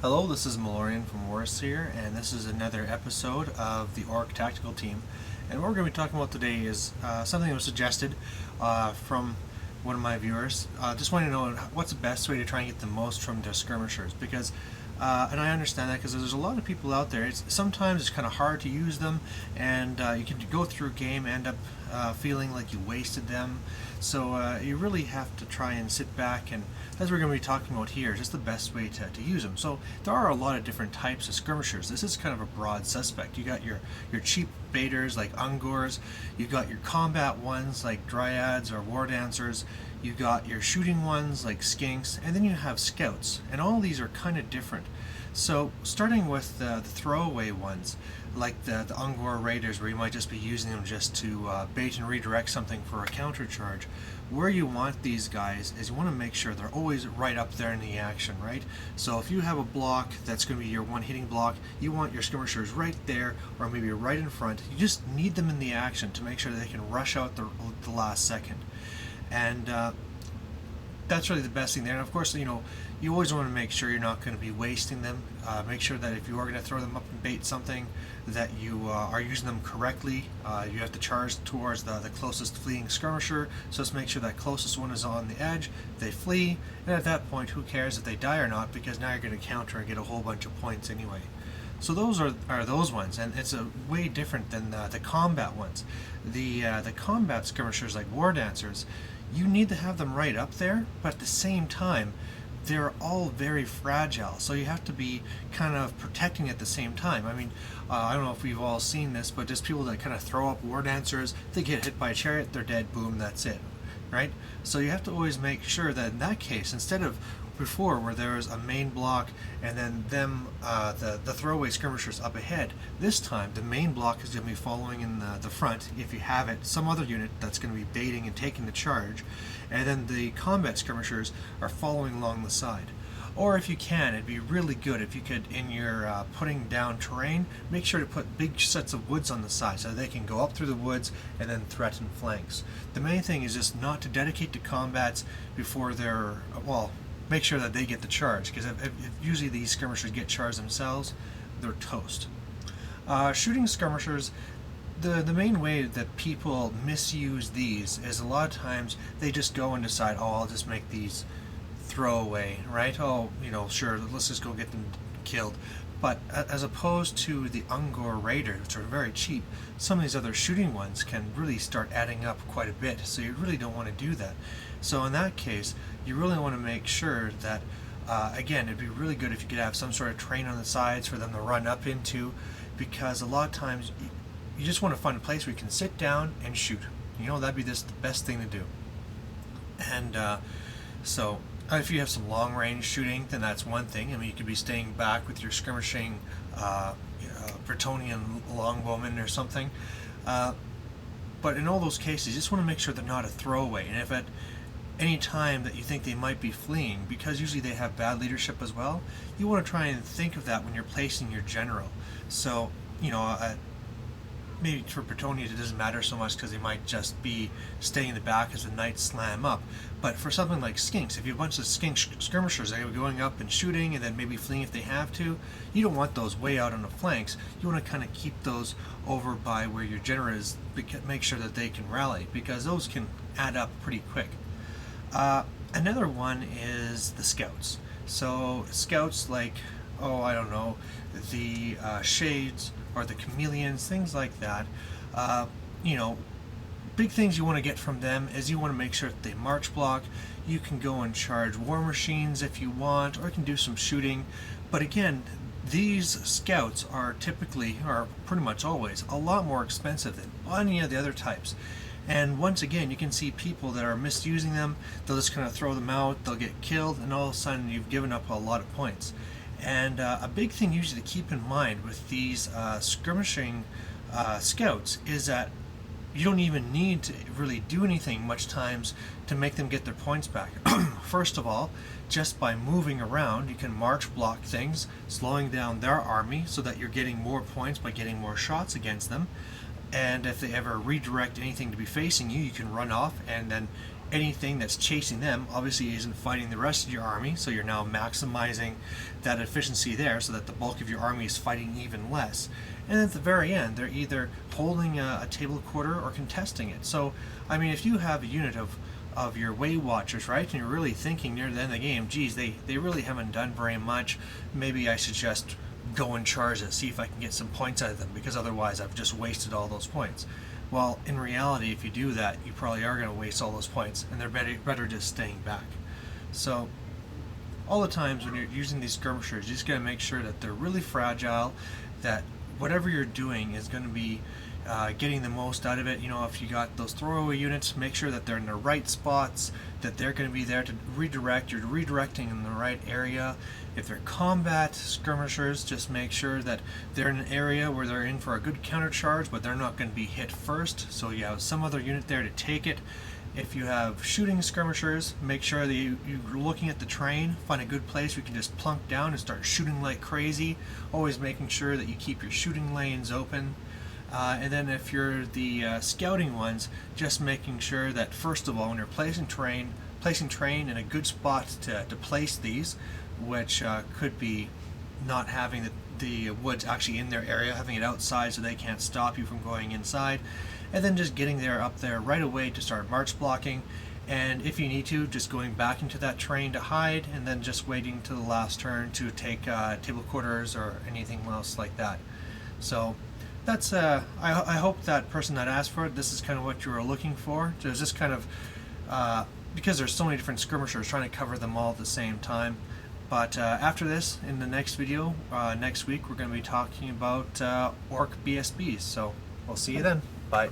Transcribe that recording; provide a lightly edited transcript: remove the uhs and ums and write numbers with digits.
Hello, this is Malorian from Warris here, and this is another episode of the Orc Tactical Team. And what we're going to be talking about today is something that was suggested from one of my viewers. Just wanting to know what's the best way to try and get the most from the skirmishers, because and I understand that because there's a lot of people out there. Sometimes it's kind of hard to use them, and you can go through a game, end up feeling like you wasted them. So you really have to try and sit back, and that's what we're going to be talking about here, just the best way to use them. So there are a lot of different types of skirmishers. This is kind of a broad suspect. You got your cheap baiters like Ungors, you got your combat ones like Dryads or War Dancers, you got your shooting ones like Skinks, and then you have Scouts, and all of these are kind of different. So starting with the throwaway ones, like the Ungor Raiders, where you might just be using them just to bait and redirect something for a counter charge. Where you want these guys is you want to make sure they're always right up there in the action, right? So if you have a block that's going to be your one hitting block, you want your skirmishers right there, or maybe right in front. You just need them in the action to make sure that they can rush out the last second. And that's really the best thing there. And of course, you always want to make sure you're not going to be wasting them. Make sure that if you are going to throw them up and bait something, that you are using them correctly. You have to charge towards the closest fleeing skirmisher, so let's make sure that closest one is on the edge. They flee, and at that point, who cares if they die or not, because now you're going to counter and get a whole bunch of points anyway. So those are those ones, and it's a way different than the combat ones. The combat skirmishers like War Dancers, you need to have them right up there, but at the same time, they're all very fragile, so you have to be kind of protecting at the same time. I mean, I don't know if we've all seen this, but just people that kind of throw up War Dancers, they get hit by a chariot, they're dead, boom, that's it, right? So you have to always make sure that in that case, instead of before where there was a main block and then the throwaway skirmishers up ahead, this time the main block is going to be following in the front, if you have it, some other unit that's going to be baiting and taking the charge, and then the combat skirmishers are following along the side. Or if you can, it'd be really good if you could, in your putting down terrain, make sure to put big sets of woods on the side so they can go up through the woods and then threaten flanks. The main thing is just not to dedicate to combats before they're, well, make sure that they get the charge, because if usually these skirmishers get charged themselves, they're toast. Shooting skirmishers, the main way that people misuse these is a lot of times they just go and decide, oh, I'll just make these throwaway, right? Oh, sure, let's just go get them killed. But as opposed to the Ungor Raiders, which are very cheap, some of these other shooting ones can really start adding up quite a bit, so you really don't want to do that. So in that case, you really want to make sure that, again, it'd be really good if you could have some sort of terrain on the sides for them to run up into, because a lot of times you just want to find a place where you can sit down and shoot. That'd be just the best thing to do. And so if you have some long-range shooting, then that's one thing. I mean, you could be staying back with your skirmishing Bretonnian longbowmen or something. But in all those cases, you just want to make sure they're not a throwaway. And if at any time that you think they might be fleeing, because usually they have bad leadership as well, you want to try and think of that when you're placing your general. So, maybe for Bretonians it doesn't matter so much because they might just be staying in the back as the knights slam up. But for something like Skinks, if you have a bunch of Skink skirmishers that are going up and shooting and then maybe fleeing if they have to, you don't want those way out on the flanks. You want to kind of keep those over by where your general is, make sure that they can rally, because those can add up pretty quick. Another one is the Scouts. So Scouts like, I don't know, the Shades or the Chameleons, things like that. Big things you want to get from them is you want to make sure that they march block. You can go and charge war machines if you want, or you can do some shooting. But again, these Scouts are typically, or pretty much always, a lot more expensive than any of the other types. And once again, you can see people that are misusing them. They'll just kind of throw them out, they'll get killed, and all of a sudden you've given up a lot of points. And a big thing usually to keep in mind with these skirmishing Scouts is that you don't even need to really do anything much times to make them get their points back. First of all, just by moving around, you can march block things, slowing down their army so that you're getting more points by getting more shots against them. And if they ever redirect anything to be facing you, you can run off and then anything that's chasing them obviously isn't fighting the rest of your army, so you're now maximizing that efficiency there so that the bulk of your army is fighting even less. And at the very end, they're either holding a table quarter or contesting it. So, I mean, if you have a unit of your Way Watchers, right, and you're really thinking near the end of the game, geez, they really haven't done very much, maybe I should just go and charge it, see if I can get some points out of them, because otherwise I've just wasted all those points. Well, in reality, if you do that, you probably are going to waste all those points, and they're better just staying back. So, all the times when you're using these skirmishers, you just got to make sure that they're really fragile, that whatever you're doing is going to be getting the most out of it. You know, if you got those throwaway units, make sure that they're in the right spots, that they're going to be there to redirect. You're redirecting in the right area. If they're combat skirmishers, just make sure that they're in an area where they're in for a good counter charge, but they're not going to be hit first, so you have some other unit there to take it. If you have shooting skirmishers, make sure that you're looking at the terrain, find a good place where you can just plunk down and start shooting like crazy, always making sure that you keep your shooting lanes open. And then if you're the scouting ones, just making sure that first of all, when you're placing terrain in a good spot to place these, which could be not having the woods actually in their area, having it outside so they can't stop you from going inside, and then just getting there up there right away to start march blocking, and if you need to, just going back into that terrain to hide, and then just waiting to the last turn to take table quarters or anything else like that. So that's I hope that person that asked for it, this is kind of what you were looking for. There's just kind of because there's so many different skirmishers, trying to cover them all at the same time. But after this, in the next video, next week, we're going to be talking about Orc BSBs. So we'll see you then. Bye.